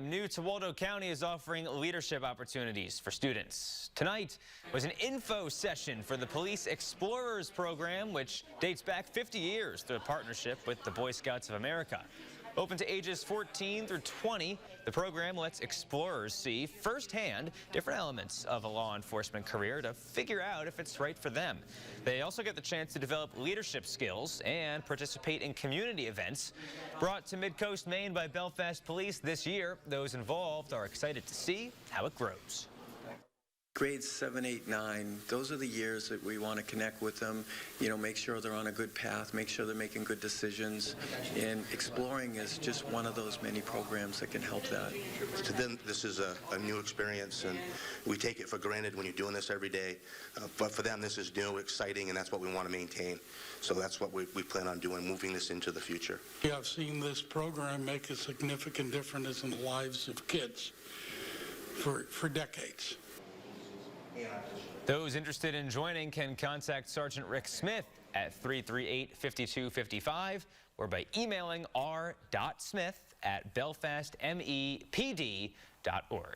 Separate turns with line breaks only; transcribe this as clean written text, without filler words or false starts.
New to Waldo County is offering leadership opportunities for students. Tonight was an info session for the Police Explorers program, which dates back 50 years through a partnership with the Boy Scouts of America. Open to ages 14 through 20, the program lets explorers see firsthand different elements of a law enforcement career to figure out if it's right for them. They also get the chance to develop leadership skills and participate in community events. Brought to Mid-Coast, Maine by Belfast Police this year, those involved are excited to see how it grows.
Grades 7, 8, 9, those are the years that we want to connect with them, make sure they're on a good path, make sure they're making good decisions, and exploring is just one of those many programs that can help that.
To them, this is a new experience, and we take it for granted when you're doing this every day, but for them, this is new, exciting, and that's what we want to maintain. So that's what we plan on doing, moving this into the future.
We have seen this program make a significant difference in the lives of kids for decades.
Those interested in joining can contact Sergeant Rick Smith at 338-5255 or by emailing r.smith@belfastmepd.org.